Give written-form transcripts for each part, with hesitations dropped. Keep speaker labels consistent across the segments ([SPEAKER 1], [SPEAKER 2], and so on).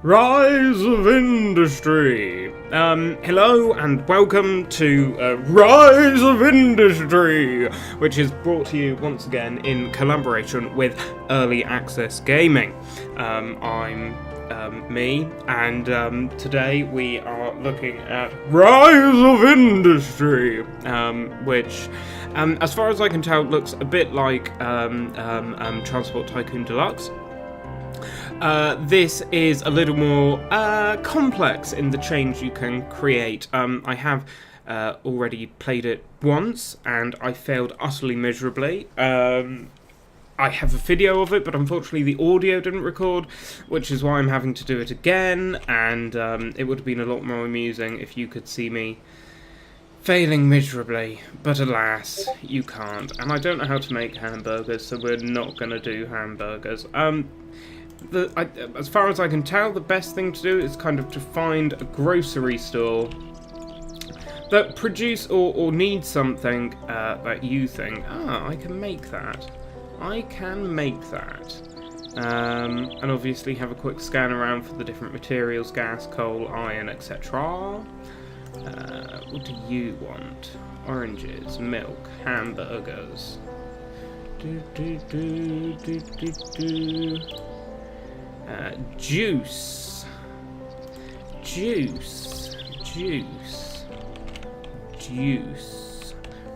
[SPEAKER 1] Rise of Industry. Hello and welcome to Rise of Industry, which is brought to you once again in collaboration with Early Access Gaming. I'm me, and today we are looking at Rise of Industry, which, as far as I can tell, looks a bit like Transport Tycoon Deluxe. This is a little more complex in the change you can create. I have already played it once and I failed utterly miserably. I have a video of it, but unfortunately the audio didn't record, which is why I'm having to do it again, and it would have been a lot more amusing if you could see me failing miserably, but alas, you can't. And I don't know how to make hamburgers, so we're not going to do hamburgers. As far as I can tell, the best thing to do is kind of to find a grocery store that produce or need something that you think, I can make that. I can make that. And obviously have a quick scan around for the different materials, gas, coal, iron, etc. What do you want? Oranges, milk, hamburgers. Juice.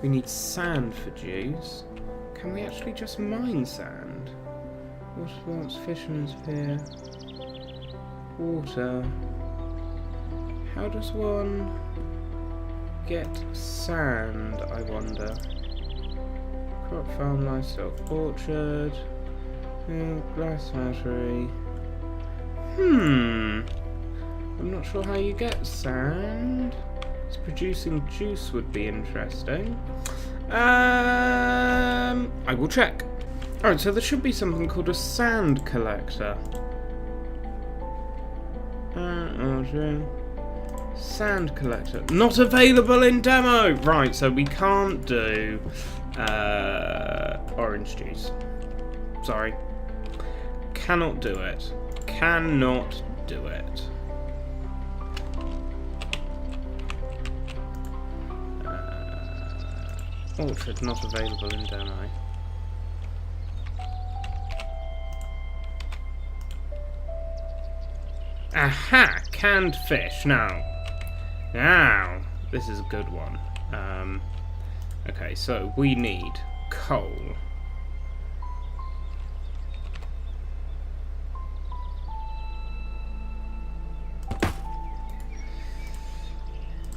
[SPEAKER 1] We need sand for juice. Can we actually just mine sand? What's fisherman's pier? Water. How does one get sand, I wonder? Crop farm, livestock, orchard, glass factory. I'm not sure how you get sand. It's producing juice would be interesting. I will check. Alright, so there should be something called a sand collector. Sand collector. Not available in demo! Right, so we can't do orange juice. Sorry. Cannot do it. Cannot do it. Orchard not available in demo. Aha! Canned fish. Now, this is a good one. Okay, so we need coal.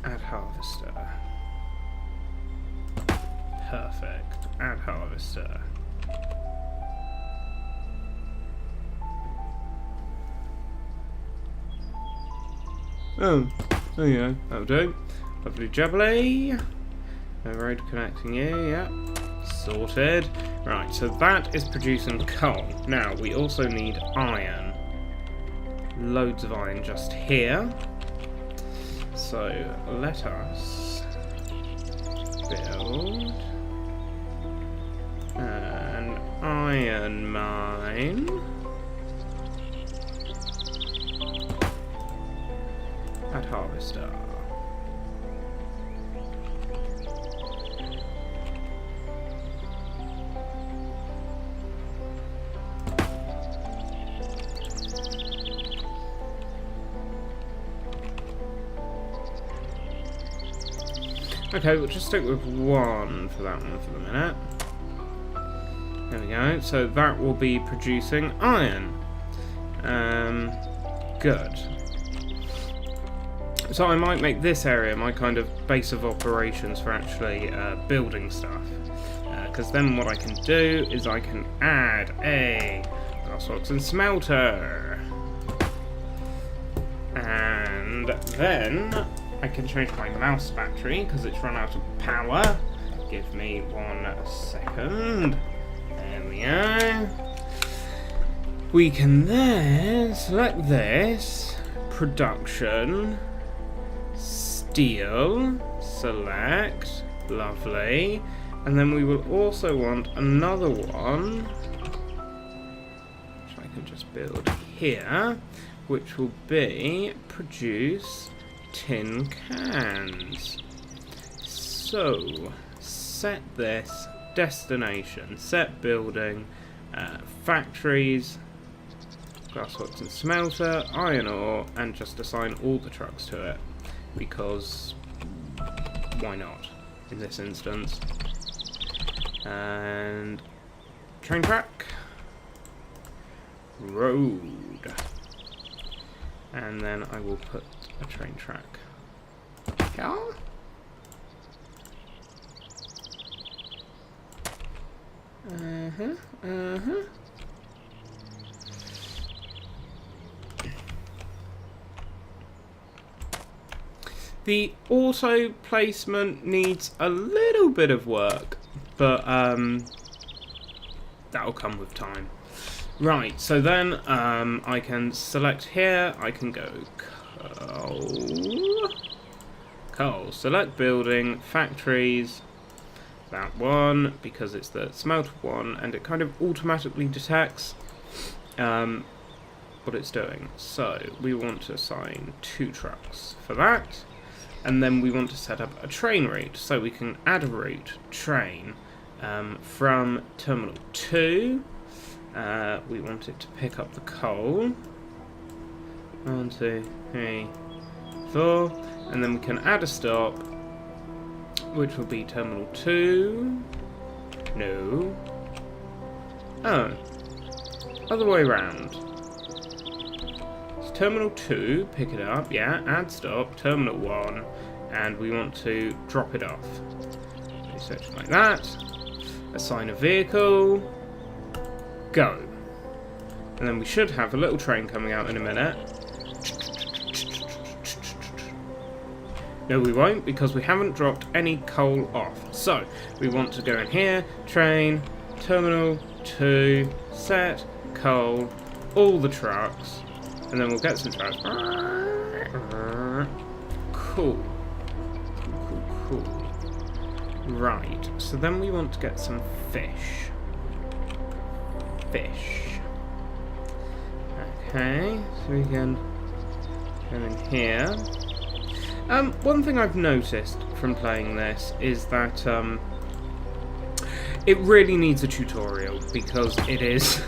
[SPEAKER 1] Add harvester. Perfect. Add harvester. Oh, there you go. That'll do. Lovely jubbly. No road connecting you, yeah. Sorted. Right, so that is producing coal. Now, we also need iron. Loads of iron just here. So, let us build an iron mine. Add harvester. Okay, we'll just stick with one for that one for the minute. There we go. So that will be producing iron. Good. So I might make this area my kind of base of operations for actually building stuff. Because then what I can do is I can add a glassworks and smelter. And then I can change my mouse battery because it's run out of power. Give me 1 second. There we are. We can then select this. Production. Steel. Select. Lovely. And then we will also want another one, which I can just build here, which will be produce tin cans. So, set this destination, set building, factories, glassworks and smelter, iron ore, and just assign all the trucks to it, because why not in this instance. And train track, road, and then I will put a train track. Yeah. The auto placement needs a little bit of work, but that'll come with time. Right, so then I can select here, I can go coal, select building, factories, that one, because it's the smelter one, and it kind of automatically detects what it's doing. So we want to assign 2 trucks for that, and then we want to set up a train route, so we can add a route, train, from terminal 2. We want it to pick up the coal. 1, 2, 3, 4, and then we can add a stop, which will be terminal 2. No. Oh. Other way around. It's terminal 2, pick it up, yeah, add stop, terminal 1, and we want to drop it off. We set it like that. Assign a vehicle. Go. And then we should have a little train coming out in a minute. No, we won't, because we haven't dropped any coal off. So, we want to go in here, train, terminal 2, set, coal, all the trucks, and then we'll get some trucks. Cool. Cool. Right, so then we want to get some fish. Okay, so we can go in here. One thing I've noticed from playing this is that it really needs a tutorial, because it is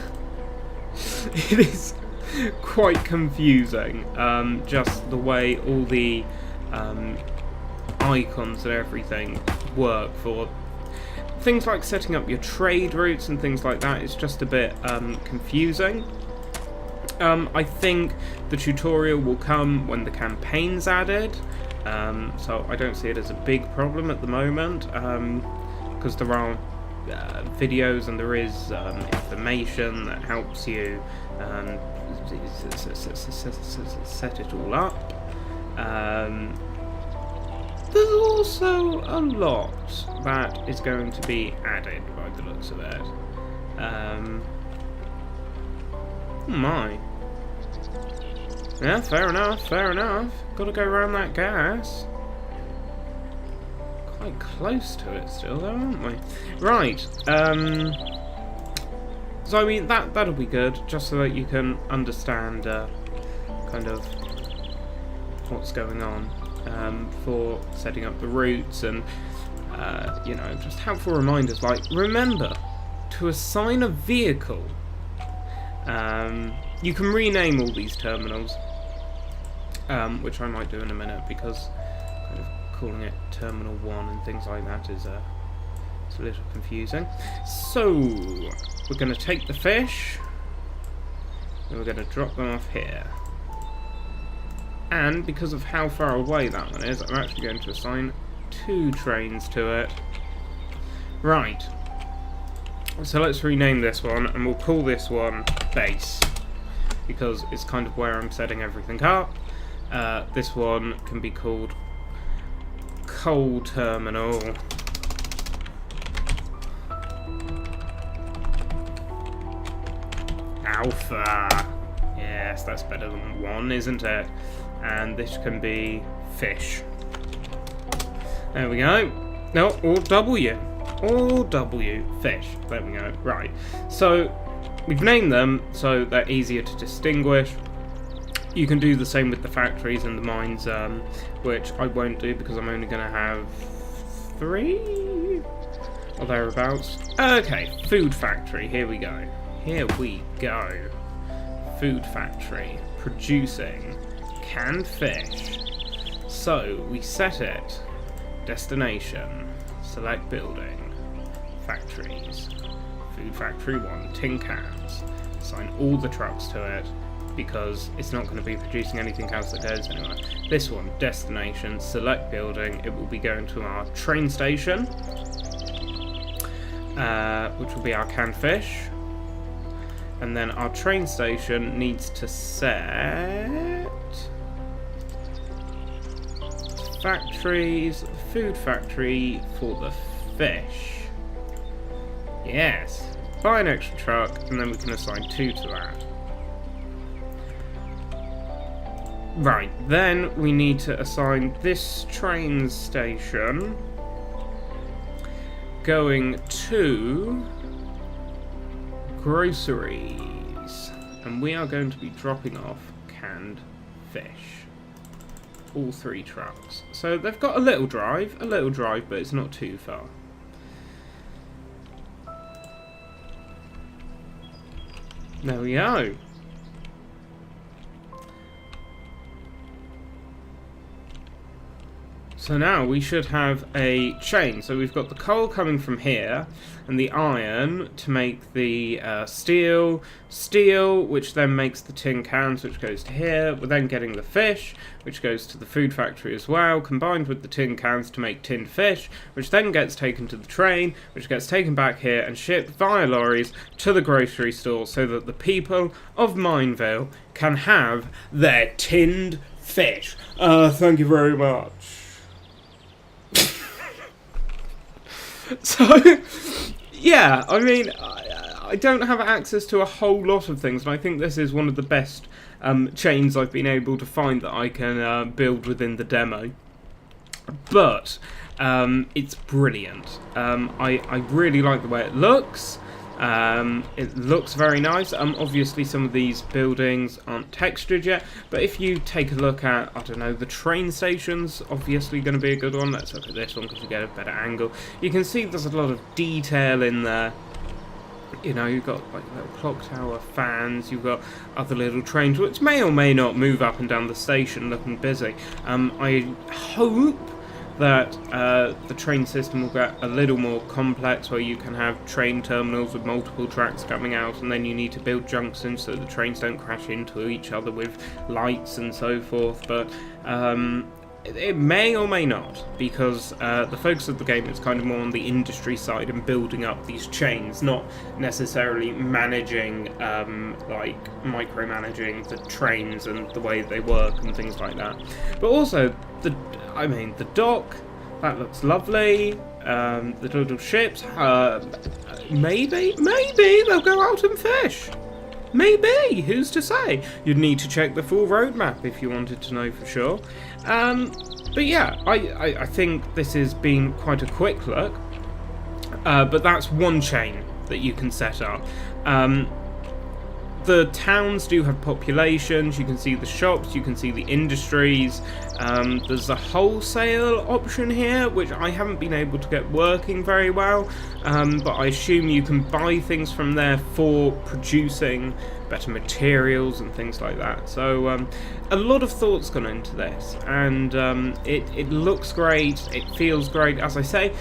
[SPEAKER 1] it is quite confusing, just the way all the icons and everything work for things like setting up your trade routes and things like that. It's just a bit confusing. I think the tutorial will come when the campaign's added, so I don't see it as a big problem at the moment, because there are videos and there is information that helps you set it all up. There's also a lot that is going to be added by the looks of it. Oh my. Yeah, fair enough. Gotta go around that gas. Quite close to it still though, aren't we? Right, so I mean, that'll be good, just so that you can understand kind of what's going on for setting up the routes, and you know, just helpful reminders like, remember to assign a vehicle. You can rename all these terminals, which I might do in a minute, because kind of calling it Terminal 1 and things like that is it's a little confusing. So, we're going to take the fish, and we're going to drop them off here. And because of how far away that one is, I'm actually going to assign 2 trains to it. Right. So let's rename this one, and we'll call this one Base, because it's kind of where I'm setting everything up. This one can be called Coal Terminal. Alpha. Yes, that's better than 1, isn't it? And this can be Fish. There we go. No, or W. All W, fish. There we go. Right. So we've named them so they're easier to distinguish. You can do the same with the factories and the mines, which I won't do because I'm only going to have 3 or thereabouts. Okay, food factory, here we go. Here we go. Food factory, producing canned fish. So, we set it. Destination, select building, factories. Food factory 1, tin cans. Assign all the trucks to it, because it's not going to be producing anything else that goes anywhere. This one, destination, select building, it will be going to our train station, which will be our canned fish. And then our train station needs to set factories, food factory for the fish. Yes. Buy an extra truck, and then we can assign 2 to that. Right, then we need to assign this train station going to groceries, and we are going to be dropping off canned fish. All 3 trucks. So they've got a little drive, but it's not too far. There we go. So now we should have a chain. So we've got the coal coming from here, and the iron to make the steel, which then makes the tin cans, which goes to here. We're then getting the fish, which goes to the food factory as well, combined with the tin cans to make tinned fish, which then gets taken to the train, which gets taken back here and shipped via lorries to the grocery store so that the people of Mineville can have their tinned fish. Thank you very much. So, yeah, I mean, I don't have access to a whole lot of things, and I think this is one of the best chains I've been able to find that I can build within the demo. But it's brilliant. I really like the way it looks. It looks very nice. Obviously some of these buildings aren't textured yet, but if you take a look at, I don't know, the train station's obviously going to be a good one. Let's look at this one because you get a better angle. You can see there's a lot of detail in there. You know, you've got like little clock tower fans, you've got other little trains which may or may not move up and down the station looking busy. I hope that the train system will get a little more complex, where you can have train terminals with multiple tracks coming out, and then you need to build junctions so the trains don't crash into each other with lights and so forth. But it may or may not, because the focus of the game is kind of more on the industry side and building up these chains, not necessarily managing, like micromanaging the trains and the way they work and things like that. But also, the dock, that looks lovely. The little ships, maybe they'll go out and fish. Maybe, who's to say? You'd need to check the full roadmap if you wanted to know for sure. But yeah, I think this has been quite a quick look. But that's one chain that you can set up. The towns do have populations, you can see the shops, you can see the industries. There's a wholesale option here, which I haven't been able to get working very well, but I assume you can buy things from there for producing better materials and things like that. So a lot of thought's gone into this, and it looks great, it feels great. As I say,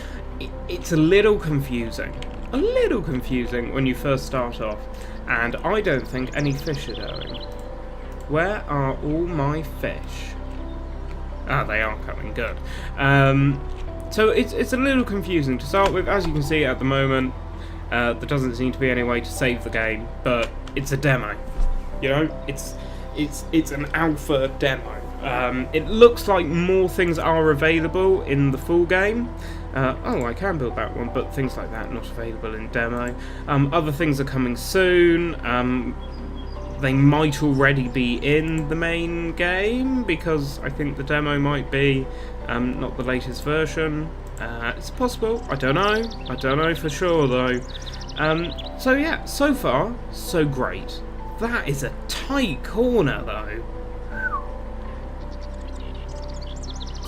[SPEAKER 1] it's a little confusing when you first start off. And I don't think any fish are going. Where are all my fish? Ah, they are coming, good. So it's a little confusing to start with. As you can see at the moment, there doesn't seem to be any way to save the game, but it's a demo. You know, it's an alpha demo. It looks like more things are available in the full game. Oh, I can build that one, but things like that not available in demo. Other things are coming soon. They might already be in the main game, because I think the demo might be not the latest version. It's possible. I don't know for sure though. So yeah, so far so great. That is a tight corner though.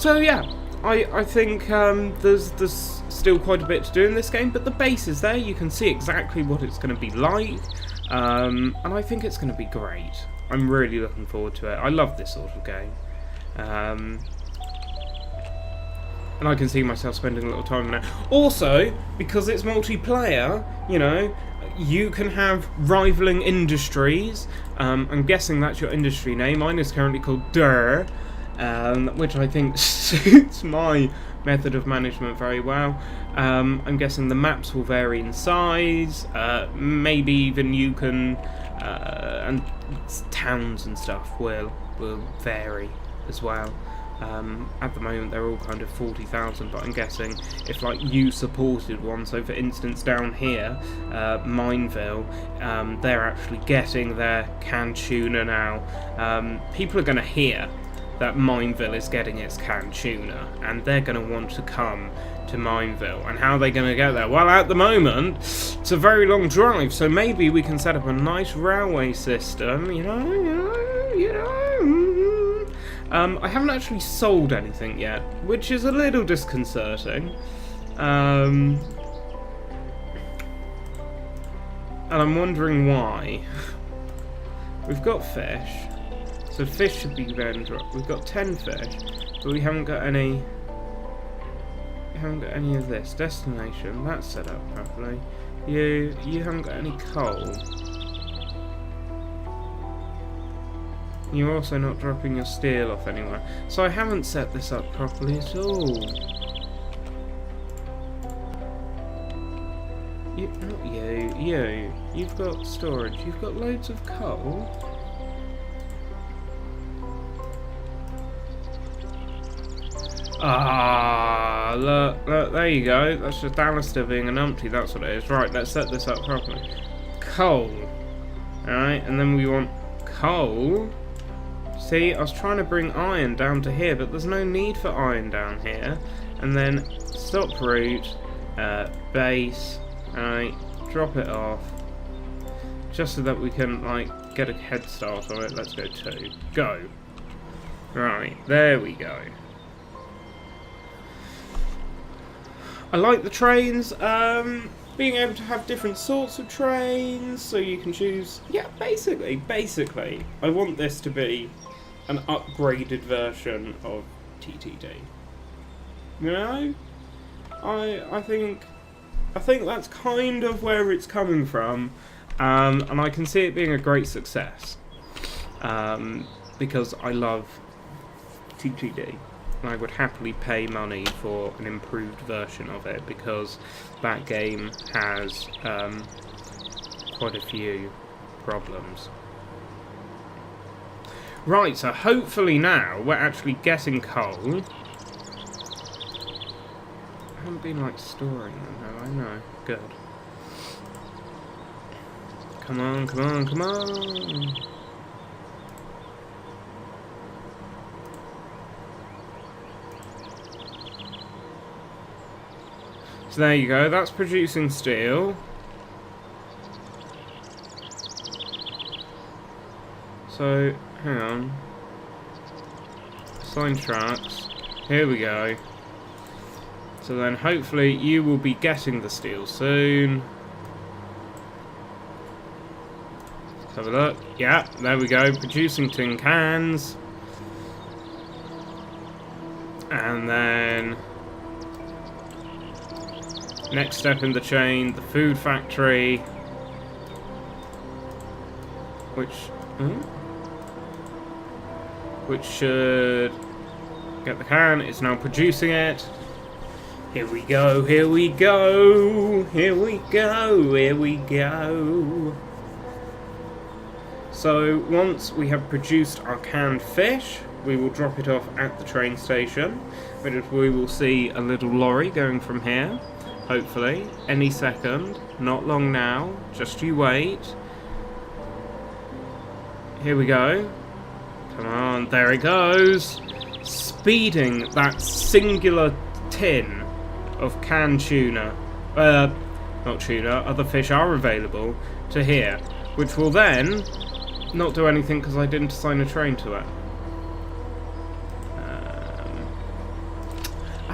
[SPEAKER 1] So yeah, I think there's still quite a bit to do in this game, but the base is there. You can see exactly what it's going to be like, and I think it's going to be great. I'm really looking forward to it. I love this sort of game. And I can see myself spending a little time on it. Also, because it's multiplayer, you know, you can have rivaling industries. I'm guessing that's your industry name. Mine is currently called Durr, which I think suits my method of management very well. I'm guessing the maps will vary in size. Maybe even you can... and towns and stuff will vary as well. At the moment they're all kind of 40,000, but I'm guessing if like you supported one, so for instance down here, Mineville, they're actually getting their canned tuna now. People are going to hear that Mineville is getting its canned tuna, and they're going to want to come to Mineville. And how are they going to get there? Well, at the moment, it's a very long drive, so maybe we can set up a nice railway system, you know. I haven't actually sold anything yet, which is a little disconcerting. And I'm wondering why. We've got fish, so fish should be then dropped. We've got 10 fish, but we haven't got any. We haven't got any of this. Destination, that's set up properly. You haven't got any coal. You're also not dropping your steel off anywhere. So I haven't set this up properly at all. Not you. You've got storage. You've got loads of coal. Ah, look, there you go. That's just Alistair being an umpty, that's what it is. Right, let's set this up properly. Coal. Alright, and then we want coal. See, I was trying to bring iron down to here, but there's no need for iron down here. And then stop route, base, alright, drop it off. Just so that we can, like, get a head start on it. Let's go 2. Go. Right, there we go. I like the trains, being able to have different sorts of trains, so you can choose... Yeah, basically, I want this to be an upgraded version of TTD. You know? I think that's kind of where it's coming from, and I can see it being a great success, because I love TTD. And I would happily pay money for an improved version of it, because that game has quite a few problems. Right, so hopefully now we're actually getting coal. I haven't been, like, storing them, have I? No. Good. Come on, come on, come on! So there you go, that's producing steel. So, hang on. Assign trucks. Here we go. So then hopefully you will be getting the steel soon. Let's have a look. Yeah, there we go, producing tin cans. And then... next step in the chain, the food factory, which should get the can. It's now producing it. Here we go, here we go, here we go, here we go. So once we have produced our canned fish, we will drop it off at the train station, where we will see a little lorry going from here. Hopefully, any second, not long now, just you wait. Here we go. Come on, there it goes. Speeding that singular tin of canned tuna, not tuna, other fish are available, to here, which will then not do anything because I didn't assign a train to it.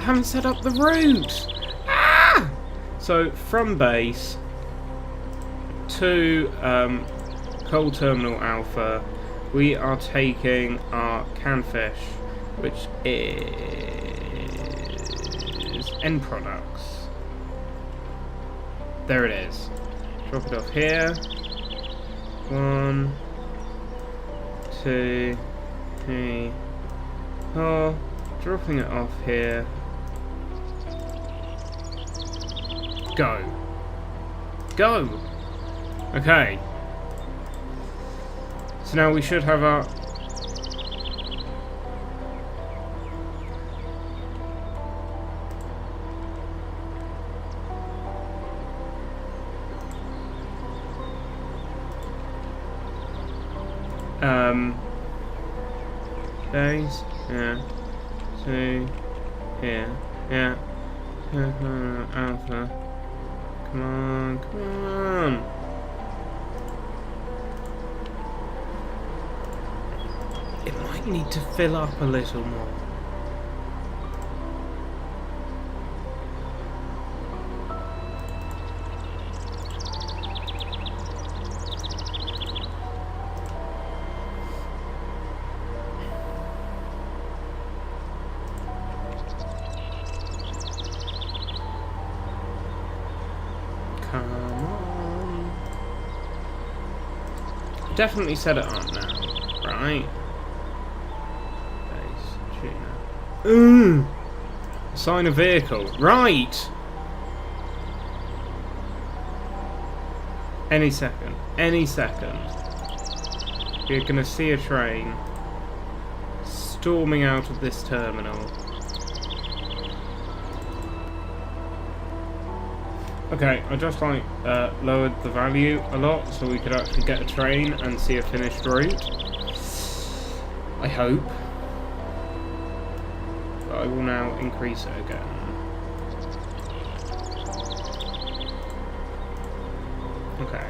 [SPEAKER 1] haven't set up the route. Ah! So from base to Coal Terminal Alpha, we are taking our canfish, which is end products. There it is. Drop it off here. 1, 2, 3, 4. Dropping it off here. Go. Go! Okay. So now we should have our... Base, yeah, 2, here, yeah, Alpha, come on, come on. It might need to fill up a little more. Come on. Definitely set it up now, right? Base tuner. Assign a vehicle. Right! Any second. Any second. You're gonna see a train storming out of this terminal. Okay, I just lowered the value a lot so we could actually get a train and see a finished route. I hope. But I will now increase it again. Okay.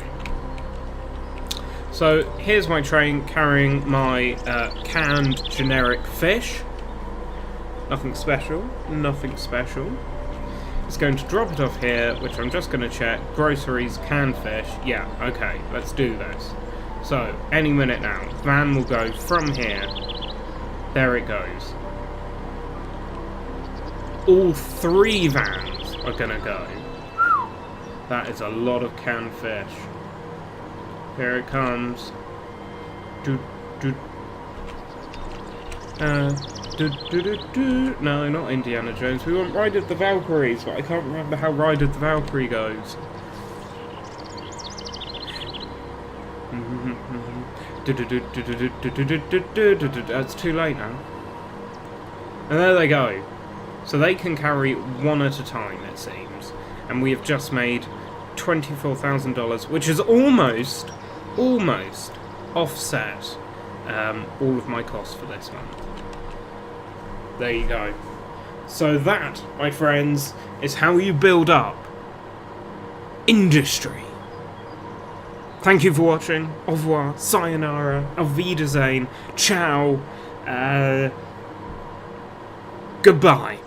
[SPEAKER 1] So here's my train carrying my canned generic fish. Nothing special. Nothing special. It's going to drop it off here, which I'm just going to check. Groceries, canned fish. Yeah, okay, let's do this. So, any minute now, van will go from here. There it goes. All 3 vans are going to go. That is a lot of canned fish. Here it comes. No, not Indiana Jones. We want Ride of the Valkyries, but I can't remember how Ride of the Valkyrie goes. It's too late now. And there they go. So they can carry 1 at a time, it seems. And we have just made $24,000, which is almost offset all of my costs for this month. There you go. So that, my friends, is how you build up industry. Thank you for watching. Au revoir, sayonara, auf Wiedersehen, ciao, goodbye.